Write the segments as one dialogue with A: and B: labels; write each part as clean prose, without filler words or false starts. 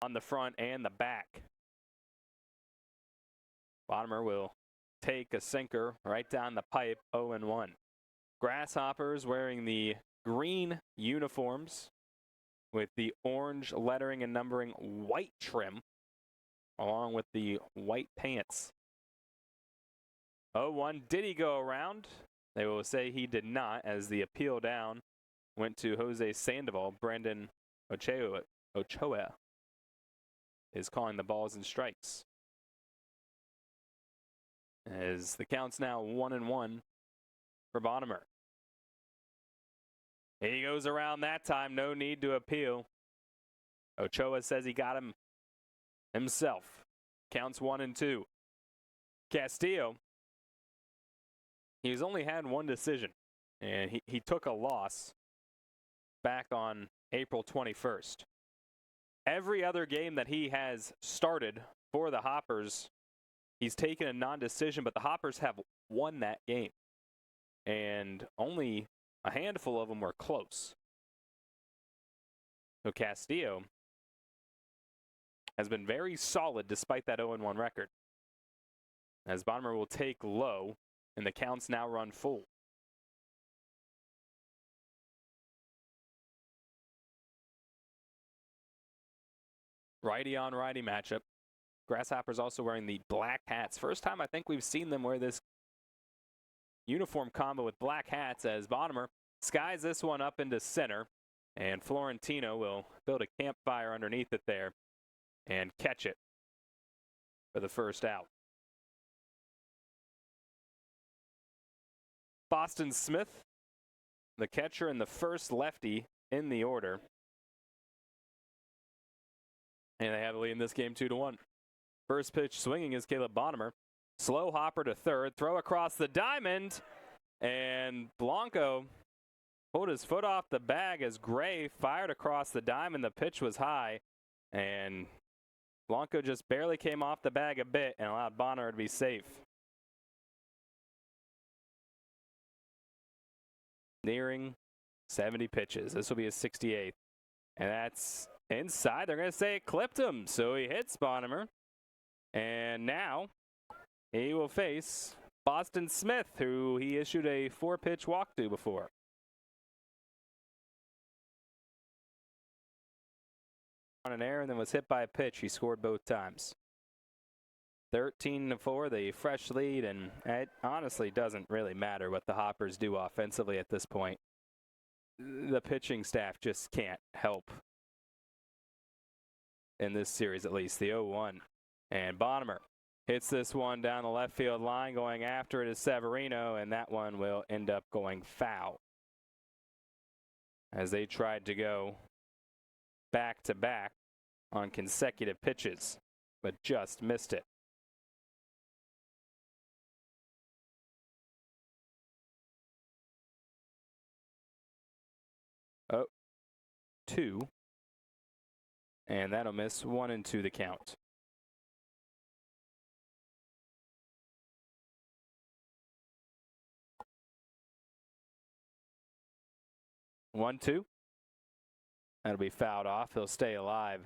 A: on the front and the back. Bonemer will take a sinker right down the pipe, 0-1. Grasshoppers wearing the green uniforms with the orange lettering and numbering, white trim, along with the white pants. 0-1, did he go around? They will say he did not, as the appeal down went to Jose Sandoval. Brendan Ochoa is calling the balls and strikes. As the count's now 1-1 for Bonemer. He goes around that time, no need to appeal. Ochoa says he got him himself. Counts 1-2. Castillo, he's only had one decision, and he took a loss back on April 21st. Every other game that he has started for the Hoppers, he's taken a non-decision, but the Hoppers have won that game. And only a handful of them were close. So Castillo has been very solid despite that 0-1 record. As Bonemer will take low, and the counts now run full. Righty on righty matchup. Grasshoppers also wearing the black hats. First time I think we've seen them wear this uniform combo with black hats, as Bonemer skies this one up into center, and Florentino will build a campfire underneath it there and catch it for the first out. Boston Smith, the catcher and the first lefty in the order. And they have the lead in this game 2-1. First pitch swinging is Caleb Bonemer. Slow hopper to third, throw across the diamond, and Blanco pulled his foot off the bag as Gray fired across the diamond. The pitch was high, and Blanco just barely came off the bag a bit and allowed Bonemer to be safe. Nearing 70 pitches. This will be his 68th. And that's inside. They're going to say it clipped him. So he hits Bonemer. And now he will face Boston Smith, who he issued a 4-pitch walk to before. On an error and then was hit by a pitch. He scored both times. 13-4, the fresh lead, and it honestly doesn't really matter what the Hoppers do offensively at this point. The pitching staff just can't help in this series, at least. The 0-1. And Bonemer hits this one down the left field line. Going after it is Severino, and that one will end up going foul, as they tried to go back-to-back on consecutive pitches, but just missed it. Oh, 2. And that'll miss 1-2 the count. One, 2. That'll be fouled off. He'll stay alive.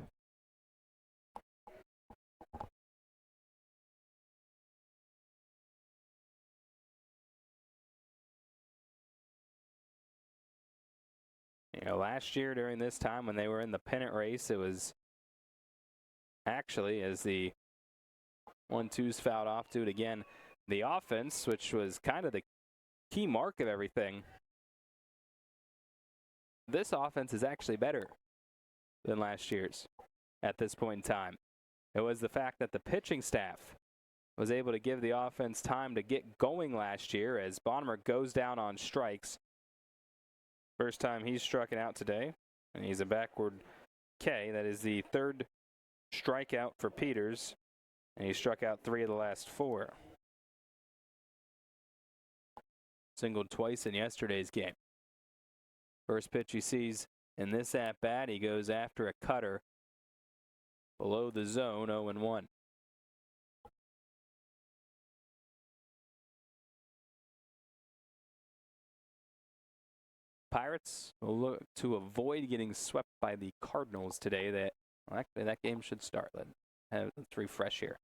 A: You know, last year during this time when they were in the pennant race, it was actually, as the 1-2's fouled off, do it again. The offense, which was kind of the key mark of everything, this offense is actually better than last year's at this point in time. It was the fact that the pitching staff was able to give the offense time to get going last year, as Bonemer goes down on strikes. First time he's struck it out today, and he's a backward K. That is the third strikeout for Peters, and he struck out 3 of the last 4. Singled twice in yesterday's game. First pitch he sees in this at-bat, he goes after a cutter below the zone, 0-1. Pirates will look to avoid getting swept by the Cardinals today. That Well, actually, that game should start. Let's refresh here.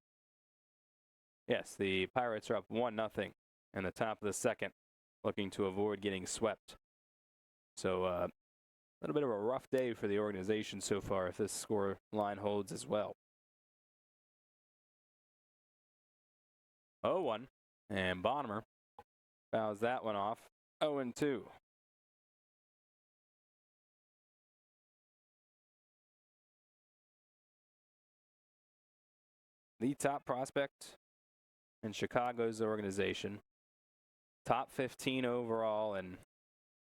A: Yes, the Pirates are up 1-0 in the top of the second, looking to avoid getting swept. So a little bit of a rough day for the organization so far if this score line holds as well. 0-1, and Bonemer fouls that one off. 0-2. The top prospect in Chicago's organization. Top 15 overall, and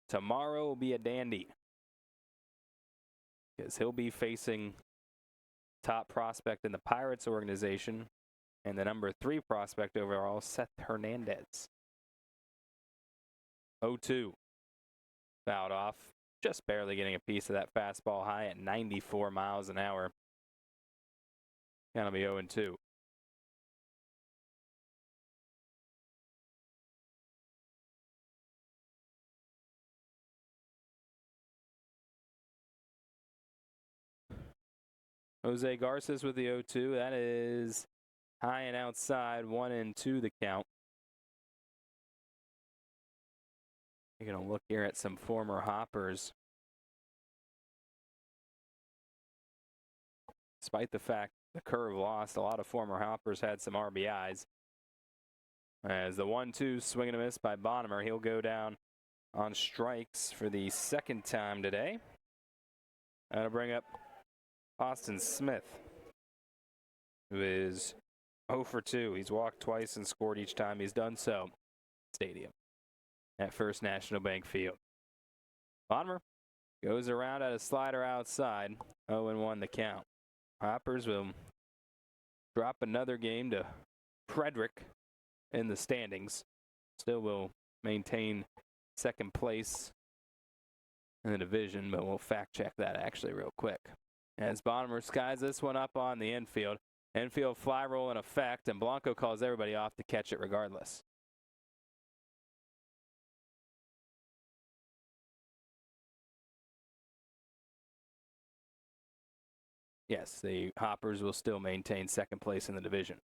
A: tomorrow will be a dandy because he'll be facing top prospect in the Pirates organization and the number 3 prospect overall, Seth Hernandez. 0-2. Fouled off, just barely getting a piece of that fastball high at 94 miles an hour. Gonna be 0-2. Jose Garces with the 0-2. That is high and outside, 1-2 the count. You're going to look here at some former hoppers. Despite the fact the curve lost, a lot of former hoppers had some RBIs. As the 1-2 swing and a miss by Bonemer, he'll go down on strikes for the second time today. That'll bring up Austin Smith, who is 0 for 2. He's walked twice and scored each time he's done so. Stadium at First National Bank Field. Bonemer goes around at a slider outside. 0-1 the count. Hoppers will drop another game to Frederick in the standings. Still will maintain second place in the division, but we'll fact check that actually real quick. As Bonemer skies this one up on the infield. Infield fly roll in effect, and Blanco calls everybody off to catch it regardless. Yes, the Hoppers will still maintain second place in the division.